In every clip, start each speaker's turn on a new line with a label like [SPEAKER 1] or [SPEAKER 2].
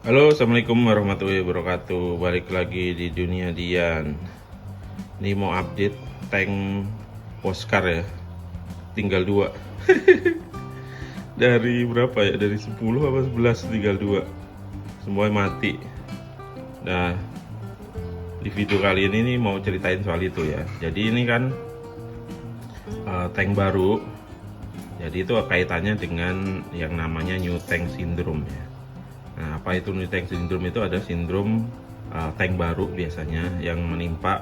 [SPEAKER 1] Halo, assalamualaikum warahmatullahi wabarakatuh. Balik lagi di dunia Dian. Ini mau update tank Oscar ya. Tinggal 2. Dari berapa ya? Dari 10 apa 11 tinggal 2. Semua mati. Nah, di video kali ini nih mau ceritain soal itu ya. Jadi ini kan tank baru. Jadi itu kaitannya dengan yang namanya New Tank Syndrome ya. Nah, apa itu New Tank Syndrome? Itu ada sindrom tank baru biasanya yang menimpa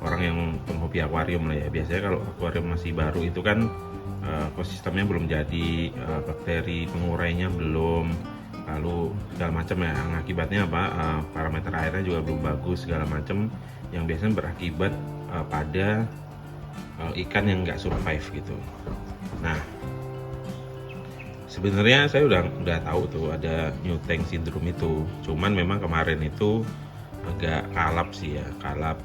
[SPEAKER 1] orang yang penghobi akuarium lah ya. Biasanya kalau akuarium masih baru itu kan ekosistemnya belum jadi, bakteri pengurainya belum, lalu segala macam ya. Akibatnya apa? Parameter airnya juga belum bagus segala macam, yang biasanya berakibat pada ikan yang nggak survive gitu. Nah, sebenarnya saya udah tahu tuh ada New Tank Syndrome itu. Cuman memang kemarin itu agak kalap sih ya, kalap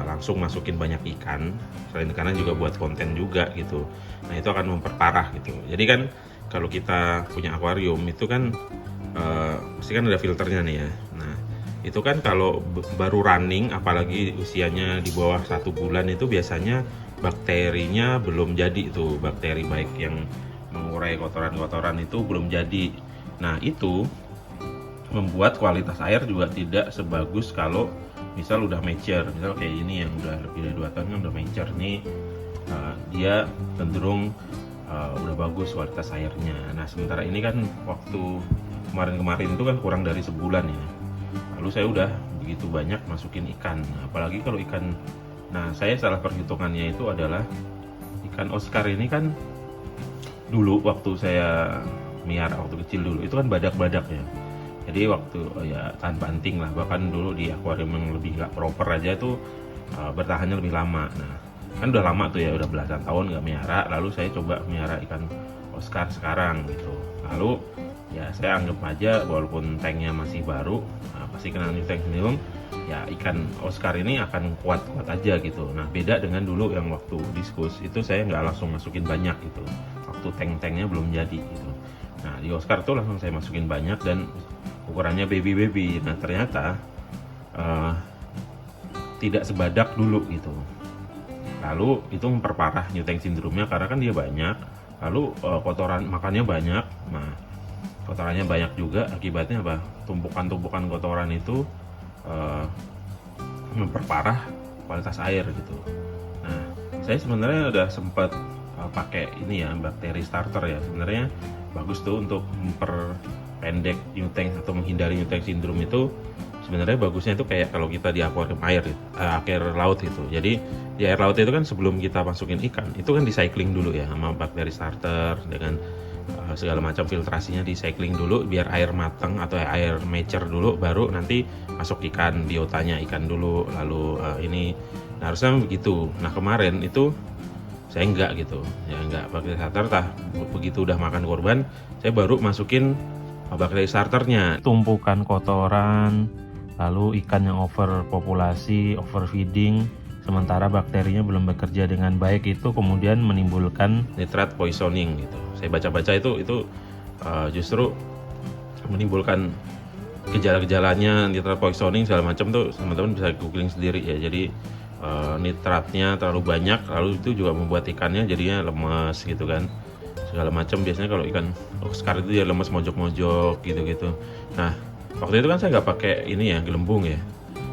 [SPEAKER 1] langsung masukin banyak ikan. Selain karena juga buat konten juga gitu. Nah, itu akan memperparah gitu. Jadi kan kalau kita punya akuarium itu kan pasti kan ada filternya nih ya. Nah, itu kan kalau baru running, apalagi usianya di bawah 1 bulan, itu biasanya bakterinya belum jadi tuh, bakteri baik yang mengurai kotoran-kotoran itu belum jadi. Nah, itu membuat kualitas air juga tidak sebagus kalau misal udah mature. Misal kayak ini yang udah lebih dari 2 tahun kan udah mature nih, dia cenderung udah bagus kualitas airnya. Nah, sementara ini kan waktu kemarin-kemarin itu kan kurang dari sebulan ya. Lalu saya udah begitu banyak masukin ikan. Apalagi kalau ikan, nah saya salah perhitungannya itu adalah ikan Oscar ini kan dulu waktu saya miara waktu kecil dulu itu kan badak-badak ya. Jadi waktu ya tanpa anting lah, bahkan dulu di akuarium yang lebih nggak proper aja tuh bertahannya lebih lama. Nah, kan udah lama tuh ya, udah belasan tahun nggak miara. Lalu saya coba miara ikan Oscar sekarang gitu. Lalu ya saya anggap aja walaupun tanknya masih baru, pasti kena New Tank Syndrome, ya ikan Oscar ini akan kuat-kuat aja gitu. Nah, beda dengan dulu yang waktu diskus itu saya nggak langsung masukin banyak gitu, waktu tank-tanknya belum jadi gitu. Nah, di Oscar tuh langsung saya masukin banyak dan ukurannya baby-baby. Nah, ternyata tidak sebadak dulu gitu. Lalu itu memperparah New Tank Syndrome-nya karena kan dia banyak, lalu kotoran makannya banyak. Nah, kotorannya banyak juga, akibatnya apa? Tumpukan-tumpukan kotoran itu memperparah kualitas air gitu. Nah, saya sebenarnya udah sempat pakai ini ya, bakteri starter ya. Sebenarnya bagus tuh untuk memperpendek New Tank atau menghindari New Tank Syndrome itu. Sebenarnya bagusnya itu kayak kalau kita di akuarium air, air laut gitu. Jadi di air laut itu kan sebelum kita masukin ikan, itu kan di cycling dulu ya sama bakteri starter dengan segala macam filtrasinya, di cycling dulu biar air matang atau air mature dulu, baru nanti masuk ikan, biotanya ikan dulu, lalu ini. Nah, harusnya begitu. Nah, kemarin itu saya enggak gitu ya, enggak bakteri starter. Begitu udah makan korban, saya baru masukin bakteri starternya. Tumpukan kotoran, lalu ikan yang overpopulasi, overfeeding, sementara bakterinya belum bekerja dengan baik, itu kemudian menimbulkan nitrat poisoning gitu. Saya baca-baca itu justru menimbulkan gejala-gejalanya nitrat poisoning segala macam tuh, teman-teman bisa googling sendiri ya. Jadi nitratnya terlalu banyak, lalu itu juga membuat ikannya jadinya lemas gitu kan, segala macam. Biasanya kalau ikan Oscar itu dia lemas, mojok-mojok gitu-gitu. Nah, waktu itu kan saya nggak pakai ini ya, gelembung ya.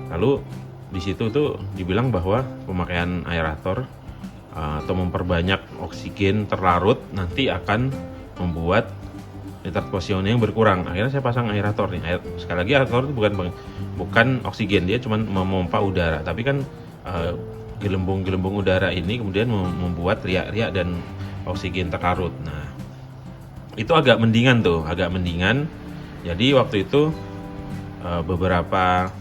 [SPEAKER 1] Lalu di situ tuh dibilang bahwa pemakaian aerator atau memperbanyak oksigen terlarut nanti akan membuat nitrat poisoning yang berkurang. Akhirnya saya pasang aerator nih. Sekali lagi, aerator itu bukan oksigen, dia cuma memompa udara. Tapi kan gelembung-gelembung udara ini kemudian membuat riak-riak dan oksigen terlarut. Nah, itu agak mendingan tuh, agak mendingan. Jadi waktu itu beberapa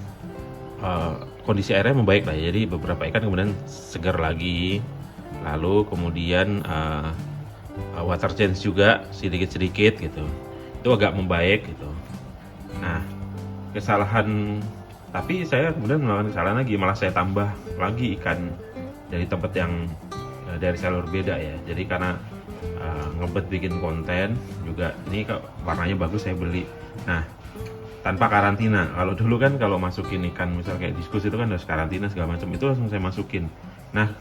[SPEAKER 1] kondisi airnya membaik lah. Jadi beberapa ikan kemudian segar lagi. Lalu kemudian water change juga sedikit-sedikit gitu. Itu agak membaik gitu. Nah, kesalahan, tapi saya kemudian melakukan kesalahan lagi, malah saya tambah lagi ikan dari tempat yang dari seller beda ya. Jadi karena ngebet bikin konten juga, ini warnanya bagus saya beli. Nah, tanpa karantina. Kalau dulu kan kalau masukin ikan misal kayak diskus itu kan harus karantina segala macam, itu langsung saya masukin. Nah,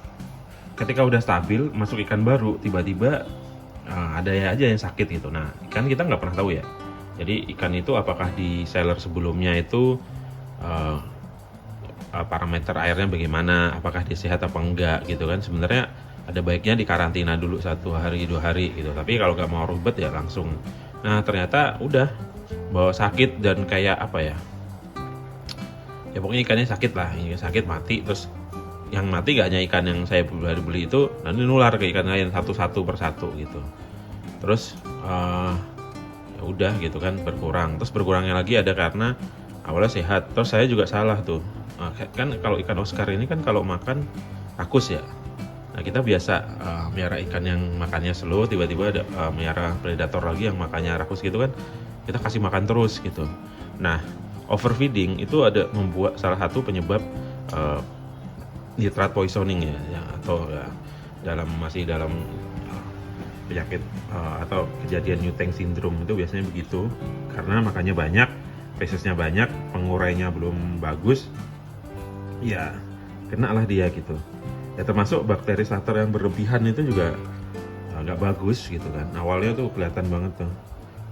[SPEAKER 1] ketika udah stabil masuk ikan baru, tiba-tiba ada ya aja yang sakit gitu. Nah, ikan kita nggak pernah tahu ya. Jadi ikan itu apakah di seller sebelumnya itu parameter airnya bagaimana, apakah dia sehat apa enggak gitu kan. Sebenarnya ada baiknya di karantina dulu 1 hari 2 hari gitu. Tapi kalau nggak mau ribet ya langsung. Nah, ternyata udah bawa sakit dan kayak apa ya, ya pokoknya ikannya sakit lah, ini sakit mati. Terus yang mati gak hanya ikan yang saya beli itu, nanti nular ke ikan lain satu-satu persatu gitu. Terus ya udah gitu kan, berkurang. Terus berkurangnya lagi ada karena awalnya sehat. Terus saya juga salah tuh, kan kalau ikan Oscar ini kan kalau makan rakus ya. Nah, kita biasa melihara ikan yang makannya slow, tiba-tiba ada melihara predator lagi yang makannya rakus gitu kan, kita kasih makan terus gitu. Nah, overfeeding itu ada membuat salah satu penyebab nitrat poisoning ya, atau ya masih dalam penyakit atau kejadian Newton syndrome itu biasanya begitu, karena makannya banyak, fesesnya banyak, pengurainya belum bagus, ya kena lah dia gitu. Ya termasuk bakteri starter yang berlebihan itu juga nggak bagus gitu kan. Awalnya tuh kelihatan banget tuh.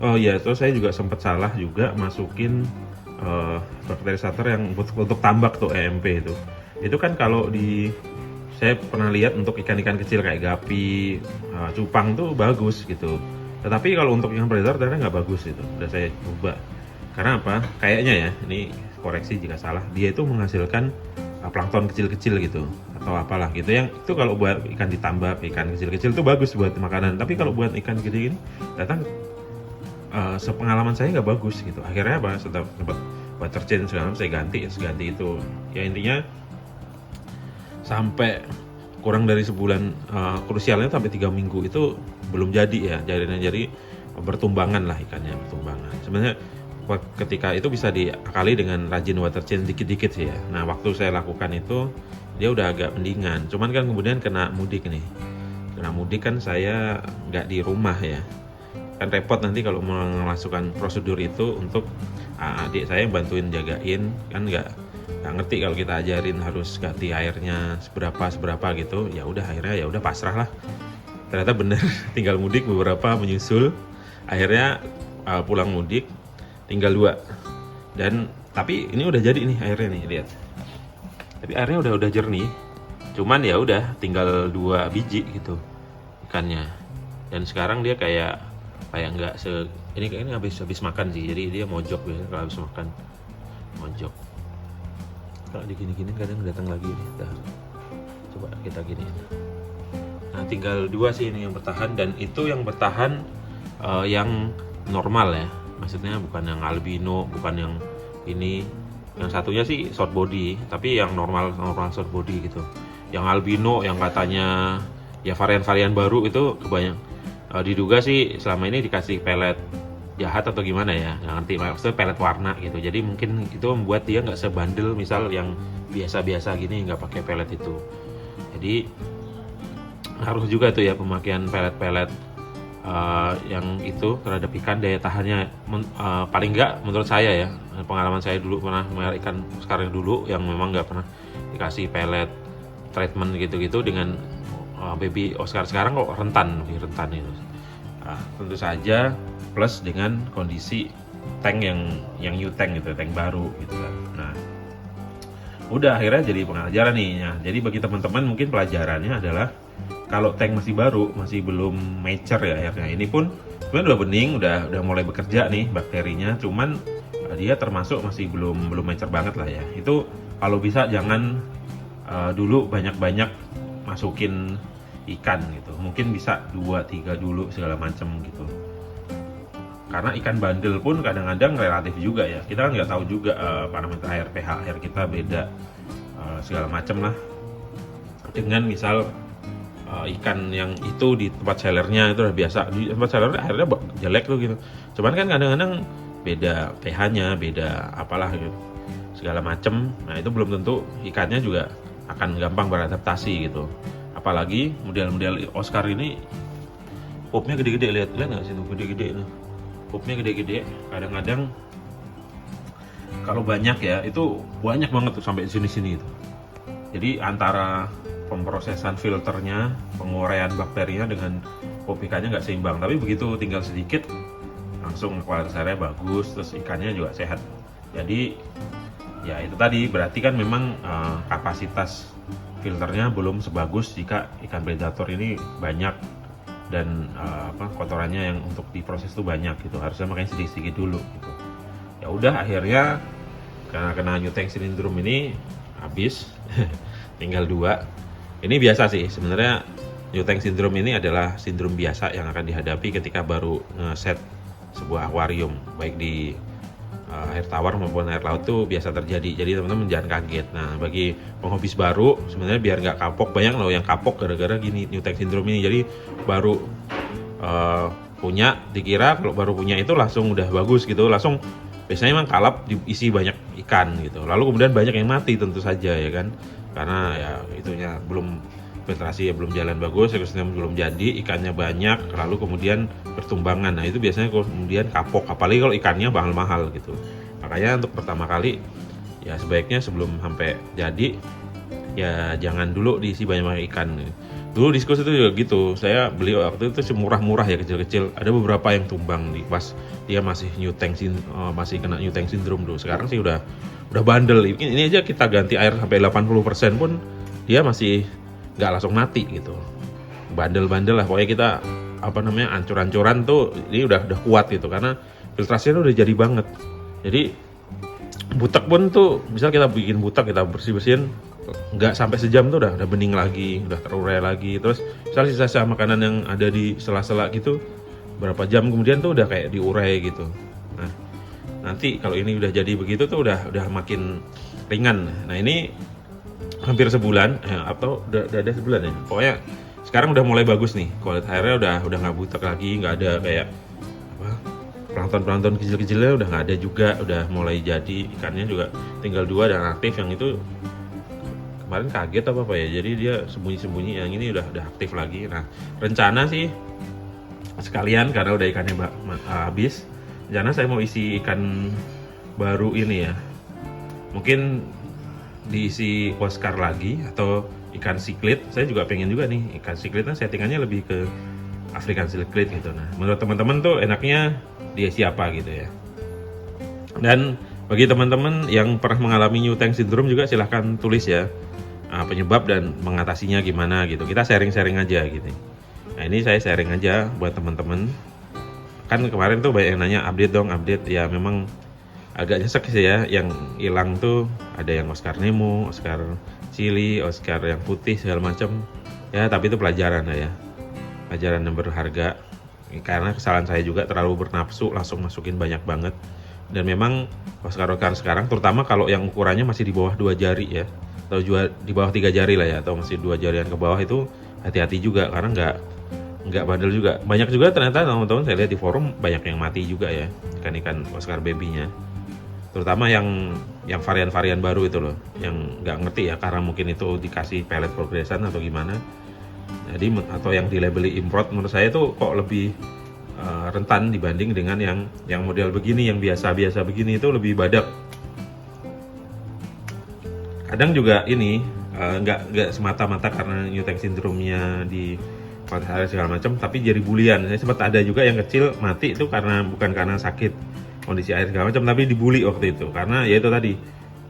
[SPEAKER 1] Oh iya, terus saya juga sempat salah juga masukin bakteri starter yang untuk tambak tuh, EMP itu. Itu kan kalau saya pernah lihat untuk ikan-ikan kecil kayak gapi, cupang tuh bagus gitu. Tetapi kalau untuk ikan predator ternyata nggak bagus itu. Udah saya coba. Karena apa? Kayaknya ya, ini koreksi jika salah. Dia itu menghasilkan plankton kecil-kecil gitu atau apalah gitu, yang itu kalau buat ikan ditambak, ikan kecil-kecil itu bagus buat makanan. Tapi kalau buat ikan gede ini datang sepengalaman saya nggak bagus gitu. Akhirnya apa, setelah dapat water change segala saya ganti itu. Ya intinya sampai kurang dari sebulan, krusialnya sampai 3 minggu itu belum jadi ya, jadi bertumbangan lah ikannya, bertumbangan. Sebenarnya ketika itu bisa diakali dengan rajin water change dikit-dikit sih ya. Nah, waktu saya lakukan itu dia udah agak mendingan, cuman kan kemudian kena mudik kan, saya nggak di rumah ya, kan repot nanti kalau melakukan prosedur itu untuk adik saya yang bantuin jagain, kan nggak ngerti kalau kita ajarin harus ganti airnya seberapa gitu. Ya udah, akhirnya ya udah pasrah lah. Ternyata bener tinggal mudik beberapa menyusul, akhirnya pulang mudik tinggal 2. Dan tapi ini udah jadi nih airnya nih, lihat. Tapi airnya udah jernih. Cuman ya udah tinggal 2 biji gitu ikannya. Dan sekarang dia kayak nggak ini kayaknya habis makan sih. Jadi dia mojok biasanya kalau habis makan, mojok. Kalau digini-gini kadang datang lagi nih. Coba kita gini. Nah, tinggal 2 sih ini yang bertahan, dan itu yang bertahan yang normal ya. Maksudnya bukan yang albino, bukan yang ini. Yang satunya sih short body, tapi yang normal short body gitu. Yang albino yang katanya ya varian-varian baru itu kebanyakan diduga sih selama ini dikasih pelet jahat atau gimana ya, nggak ngerti, maksudnya pelet warna gitu. Jadi mungkin itu membuat dia nggak sebandel misal yang biasa-biasa gini nggak pakai pelet itu. Jadi harus juga tuh ya pemakaian pelet-pelet yang itu terhadap ikan, daya tahannya paling nggak menurut saya ya, pengalaman saya dulu pernah melihara ikan sekarang dulu yang memang nggak pernah dikasih pelet treatment gitu-gitu, dengan baby Oscar sekarang kok rentan itu. Tentu saja plus dengan kondisi tank yang new tank gitu, tank baru gitu kan. Nah, udah akhirnya jadi pelajaran nih ya. Jadi bagi teman-teman mungkin pelajarannya adalah kalau tank masih baru, masih belum mature ya airnya, ini pun sebenarnya udah bening, udah mulai bekerja nih bakterinya, cuman dia termasuk masih belum mature banget lah ya. Itu kalau bisa jangan dulu banyak-banyak masukin ikan gitu, mungkin bisa 2-3 dulu segala macam gitu. Karena ikan bandel pun kadang-kadang relatif juga ya, kita kan nggak tahu juga parameter air, pH air kita beda segala macam lah. Dengan misal ikan yang itu di tempat sellernya itu udah biasa, di tempat sellernya airnya jelek tuh gitu, cuman kan kadang-kadang beda pH-nya, beda apalah gitu segala macem. Nah, itu belum tentu ikannya juga akan gampang beradaptasi gitu. Apalagi model-model Oscar ini pupnya gede-gede, lihat nggak sih tuh, gede-gede tuh pupnya, gede-gede. Kadang-kadang kalau banyak ya itu banyak banget tuh sampai sini-sini itu. Jadi antara pemrosesan filternya, penguraian bakterinya dengan OPK-nya nggak seimbang. Tapi begitu tinggal sedikit, langsung kualitas airnya bagus, terus ikannya juga sehat. Jadi ya itu tadi berarti kan memang kapasitas filternya belum sebagus jika ikan predator ini banyak dan kotorannya yang untuk diproses itu banyak gitu. Harusnya makanya sedikit-sedikit dulu gitu. Ya udah akhirnya karena kena new tank syndrome ini habis tinggal 2. Ini biasa sih sebenarnya. New tank syndrome ini adalah sindrom biasa yang akan dihadapi ketika baru nge-set sebuah akuarium, baik di air tawar maupun air laut tuh biasa terjadi. Jadi teman-teman jangan kaget. Nah, bagi penghobis baru sebenarnya biar nggak kapok, banyak loh yang kapok gara-gara gini new tank syndrome ini. Jadi baru punya, dikira kalau baru punya itu langsung udah bagus gitu, langsung biasanya memang kalap diisi banyak ikan gitu. Lalu kemudian banyak yang mati tentu saja ya kan, karena ya itunya belum filtrasi ya belum jalan bagus, ekosistem belum jadi, ikannya banyak, lalu kemudian bertumbangan. Nah itu biasanya kemudian kapok, apalagi kalau ikannya mahal-mahal gitu. Makanya untuk pertama kali ya sebaiknya sebelum sampai jadi ya jangan dulu diisi banyak ikan. Dulu diskus itu juga gitu, saya beli waktu itu murah-murah ya, kecil-kecil. Ada beberapa yang tumbang nih pas dia masih masih kena new tank syndrome dulu. Sekarang sih udah bandel. Ini aja kita ganti air sampai 80% pun dia masih nggak langsung mati gitu. Bandel-bandel lah pokoknya kita ancur-ancuran tuh ini udah kuat gitu karena filtrasinya udah jadi banget. Jadi butek pun tuh misal kita bikin butek, kita bersih-bersihin nggak sampai sejam tuh udah bening lagi, udah terurai lagi. Terus misal sisa-sisa makanan yang ada di sela-sela gitu berapa jam kemudian tuh udah kayak diurai gitu. Nah nanti kalau ini udah jadi begitu tuh udah makin ringan. Nah ini hampir sebulan atau udah ada sebulan ya, pokoknya sekarang udah mulai bagus nih, kualitas airnya udah nggak butek lagi, nggak ada kayak plankton kecil-kecilnya udah nggak ada juga, udah mulai jadi, ikannya juga tinggal 2 dan aktif. Yang itu kemarin kaget apa ya, jadi dia sembunyi-sembunyi, yang ini udah aktif lagi. Nah rencana sih sekalian karena udah ikannya habis, rencana saya mau isi ikan baru ini ya, mungkin diisi Oscar lagi atau ikan siklit. Saya juga pengen juga nih ikan siklit, kan settingannya lebih ke African siklit gitu. Nah menurut teman-teman tuh enaknya diisi apa gitu ya. Dan bagi teman-teman yang pernah mengalami new tank syndrome juga silahkan tulis ya penyebab dan mengatasinya gimana gitu. Kita sharing-sharing aja gitu. Nah ini saya sharing aja buat teman-teman. Kan kemarin tuh banyak yang nanya update ya, memang agak nyesek sih ya, yang hilang tuh ada yang Oscar Nemo, Oscar Chili, Oscar yang putih segala macam ya, tapi itu pelajaran ya, pelajaran yang berharga. Karena kesalahan saya juga terlalu bernafsu, langsung masukin banyak banget. Dan memang Oscar sekarang terutama kalau yang ukurannya masih di bawah 2 jari ya, atau di bawah 3 jari lah ya, atau masih 2 jarian ke bawah, itu hati-hati juga karena nggak bandel juga. Banyak juga ternyata teman-teman saya lihat di forum banyak yang mati juga ya, ikan-ikan Oscar baby-nya. Terutama yang varian-varian baru itu loh, yang nggak ngerti ya, karena mungkin itu dikasih pelet progresan atau gimana. Jadi atau yang dilabeli import, menurut saya itu kok lebih rentan dibanding dengan yang model begini, yang biasa-biasa begini itu lebih badak. Kadang juga ini nggak semata-mata karena new tank syndrome-nya di kualitas segala macam, tapi jadi bulian. Saya sempat ada juga yang kecil mati itu bukan karena sakit kondisi air segala macam, tapi dibully waktu itu karena ya itu tadi,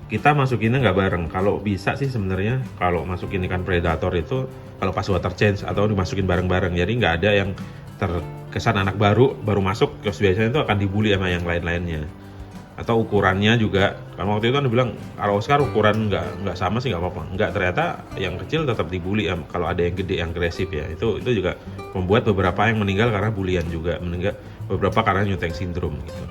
[SPEAKER 1] kita masukinnya nggak bareng. Kalau bisa sih sebenarnya kalau masukin ikan predator itu kalau pas water change atau dimasukin bareng-bareng, jadi nggak ada yang terkesan anak baru masuk, terus biasanya itu akan dibully sama yang lain-lainnya. Atau ukurannya juga, karena waktu itu kan dibilang kalau Oscar ukuran nggak sama sih nggak apa-apa, nggak, ternyata yang kecil tetap dibully kalau ada yang gede yang agresif ya. Itu juga membuat beberapa yang meninggal karena bulian juga, beberapa karena new tank syndrome gitu.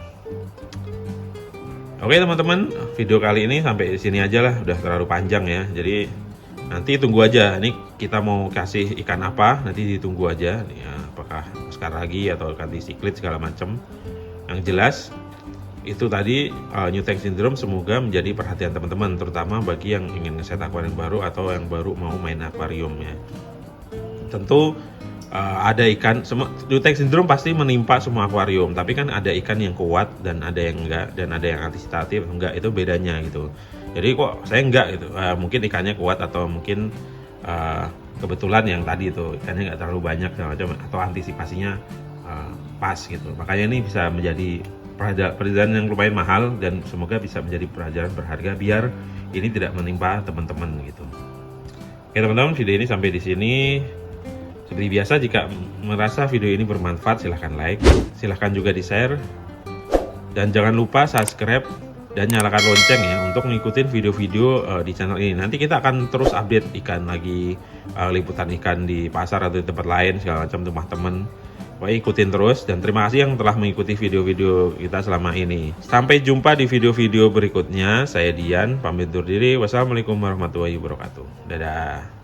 [SPEAKER 1] Oke teman-teman, video kali ini sampai di sini aja lah, udah terlalu panjang ya. Jadi nanti tunggu aja, ini kita mau kasih ikan apa, nanti ditunggu aja nih ya, apakah Oscar lagi atau ikan siklit segala macam. Yang jelas itu tadi new tank syndrome semoga menjadi perhatian teman-teman, terutama bagi yang ingin ngeset akuarium baru atau yang baru mau main akuarium ya. Tentu ada ikan, new tank syndrome pasti menimpa semua akuarium, tapi kan ada ikan yang kuat dan ada yang enggak, dan ada yang antisipatif enggak, itu bedanya gitu. Jadi kok saya enggak gitu, mungkin ikannya kuat atau mungkin kebetulan yang tadi itu ikannya nggak terlalu banyak macam, atau antisipasinya pas gitu. Makanya ini bisa menjadi pelajaran yang lumayan mahal, dan semoga bisa menjadi pelajaran berharga biar ini tidak menimpa teman-teman gitu. Oke teman-teman, video ini sampai di sini. Seperti biasa, jika merasa video ini bermanfaat silahkan like, silahkan juga di share, dan jangan lupa subscribe dan nyalakan lonceng ya untuk ngikutin video-video di channel ini. Nanti kita akan terus update ikan lagi, liputan ikan di pasar atau di tempat lain segala macam, rumah temen. Pokoknya ikutin terus, dan terima kasih yang telah mengikuti video-video kita selama ini. Sampai jumpa di video-video berikutnya. Saya Dian, pamit undur diri. Wassalamualaikum warahmatullahi wabarakatuh. Dadah.